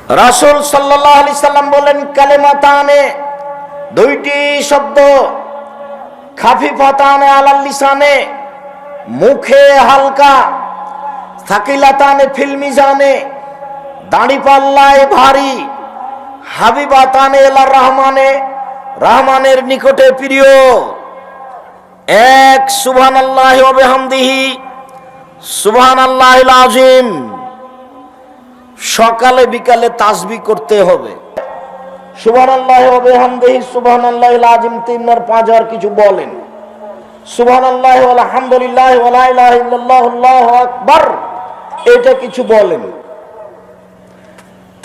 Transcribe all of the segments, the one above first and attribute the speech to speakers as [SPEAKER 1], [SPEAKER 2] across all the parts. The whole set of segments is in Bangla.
[SPEAKER 1] রাসূল সাল্লাল্লাহু আলাইহি সাল্লাম বলেন, কালিমাতানে, দুইটি শব্দ, খাফিফাতানে আলাল লিসানে, মুখে হালকা, সাকিলাতানে ফিল মিজানে, দাড়ি পাল্লায় ভারী, হাবিবাতানে ইলার রহমানে, রহমানের নিকটে প্রিয়। এক সুবহানাল্লাহি ওয়া বিহামদিহি সুবহানাল্লাহিল আযীম। সকালে বিকালে তাসবিহ করতে হবে। সুবহানাল্লাহি ওয়া বিহামদিহি সুবহানাল্লাহিল আযীম 3 আর 5 আর কিছু বলেন। সুবহানাল্লাহি ওয়া আলহামদুলিল্লাহি ওয়া লা ইলাহা ইল্লাল্লাহু আল্লাহু আকবার, এটা কিছু বলেন।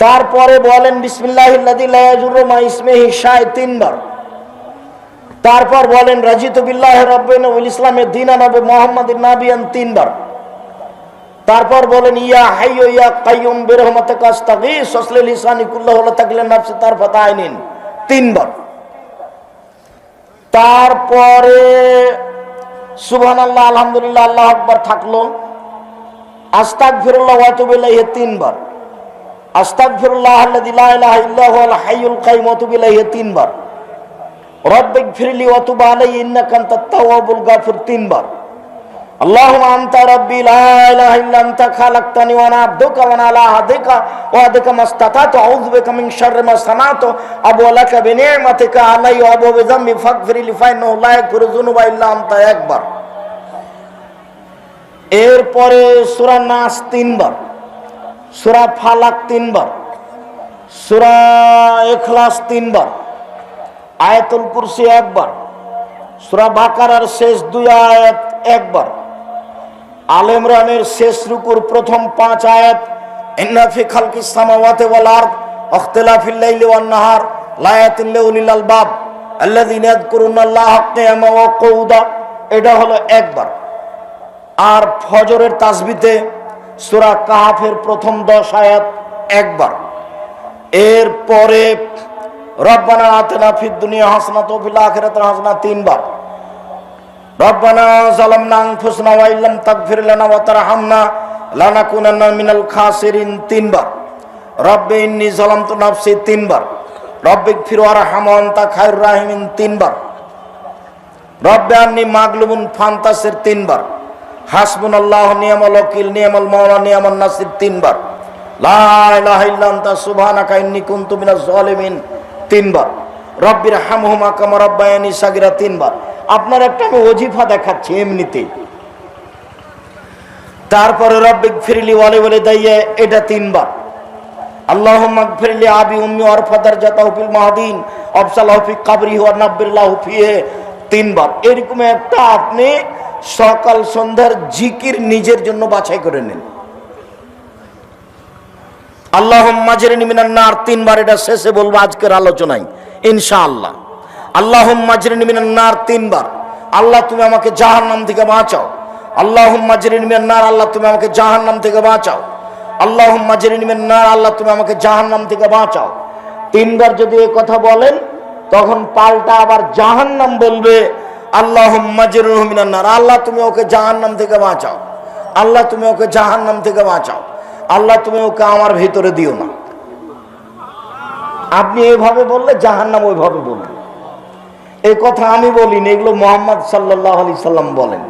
[SPEAKER 1] তারপরে বলেন বিসমিল্লাহিল্লাযী লা ইয়াযুররু মা ইসমিহি শাই 3 বার। তারপর বলেন রাজিতু বিল্লাহি রাব্বান ওয়াল ইসলামে দীনান ওয়া মুহাম্মাদিন নাবিয়ান 3 বার। তারপর বলেন ইয়া হাইয়ু ইয়া কাইয়ুম বিরহমাতিকা আস্তাগীস ওয়াসলি লিসানি কুল্লাহু লা তাকলিন নাফসি তারফাতা আইনিন 3 বার। তারপরে সুবহানাল্লাহ আলহামদুলিল্লাহ আল্লাহু আকবার থাকলো। আস্তাগফিরুল্লাহ ওয়া আতুবু ইলাইহি 3 বার। আস্তাগফিরুল্লাহ আল্লাযী লা ইলাহা ইল্লা হুয়াল হাইয়ুল কাইয়্যুম ওয়া আতুবু ইলাইহি 3 বার। রব্বিগফিরলি ওয়া তুব আলাইহি ইন্নাকা আনতাত তাওয়াবুল গাফুর 3 বার। আল্লাহুম্মা আনতা রাব্বি লা ইলাহা ইল্লা আনতা খালাকতানি ওয়া আনা আবদুকা ওয়া আনা আলা আহদিকা ওয়া আদিকা মাসতাতাতু আউযু বিকা মিন শাররি মা সানাতু আবু লাকা বিনি'মাতিকা আলাইহি ওয়া আবু বিযামবি ফাগফিরলি ফাইন্নাহু লা ইয়াগফিরু যুনুবা ইল্লা আনতা 1 বার। এরপরে সূরা নাস 3 বার, সূরা ফালাক 3 বার, সূরা ইখলাস 3 বার, আয়াতুল কুরসি 1 বার, সূরা বাকারার শেষ 2 আয়াত 1 বার, আলে ইমরানের শেষ রুকুর প্রথম 5 আয়াত, ইন্না ফি খালকিস সামাওয়াতি ওয়াল আরদ ইখতিলাফিল লাইলি ওয়ান নাহার লায়াতিন লিউলিল আলবাব আল্লাযীনা ইয়াযকুরুনাল্লাহা কিয়ামান ওয়া কুউদা, এটা হলো 1 বার। আর ফজরের তাসবিতে সূরা কাহাফের প্রথম 10 আয়াত 1 বার। এরপরে রব্বানা আতিনা ফিদ দুনিয়া হাসানাতাও ওয়া ফিল আখিরাতি হাসানাতাও 3 বার। রব্বানা যালামনা আনফুসানা ওয়া ইল্লাম তাগফির লানা ওয়া তারহামনা লানাকুনান্না মিনাল খাসিরিন 3 বার। রব্বি ইন্নী যালামতু নাফসি 3 বার। রব্বিগফির ওয়ারহাম ওয়া আনতা খায়রুর রাহিমিন 3 বার। রব্বি আন্নী মাগলুবুন ফান্তাসির 3 বার। হাসবুনাল্লাহু নি'মাল ওয়াকিল নি'মাল মাওলা নি'মান নাসির 3 বার। লা ইলাহা ইল্লা আনতা সুবহানাকা ইন্নী কুনতু মিনাজ জালিমিন 3 বার। রব্বিরহামহুমা কামা রাব্বায়ানি সাগীরা 3 বার। আপনার একটা আমি ওজিফা দেখাচ্ছি এমনিতেই। তারপরে রব্বিগফিরলি ওয়া লিওয়ালিদাইয়া, এটা 3 বার। আল্লাহুম্মা গফিরলি আবি উম্মি ওয়ারফা দারজাতাহু ফিল মাহদিন ওয়াবসালহু ফি কবরিহি ওয়া নাব্বিরলাহু ফিহি 3 বার। এরকম একটা আপনি সকাল সন্ধ্যার জিকির নিজের জন্য বাছাই করে নেন। আল্লাহুম্মা আজরিনি মিনান নার 3 বার, এটা শেষে বলবো আজকের আলোচনায় ইনশাআল্লাহ। আল্লাহুম্মা আজরিনি মিনান নার 3 বার, আল্লাহ তুমি আমাকে জাহান্নাম থেকে বাঁচাও। আল্লাহুম্মা আজরিনি মিনান নার, আল্লাহ তুমি আমাকে জাহান্নাম থেকে বাঁচাও। আল্লাহুম্মা আজরিনি মিনান নার, আল্লাহ তুমি আমাকে জাহান্নাম থেকে বাঁচাও। 3 বার যদি এই কথা বলেন, তখন পাল্টা আবার জাহান্নাম বলবে আল্লাহুম্মা আজরিহু মিনান নার, আল্লাহ তুমি ওকে জাহান্নাম থেকে বাঁচাও। আল্লাহ তুমি ওকে জাহান্নাম থেকে বাঁচাও। আল্লাহ তুমি ওকে আমার ভিতরে দিও না। আপনি এইভাবে বললে জাহান্নাম ওইভাবে বলবে। এই কথা আমি বলিনি, এগুলো মুহাম্মদ সাল্লাল্লাহু আলাইহি সাল্লাম বলেন।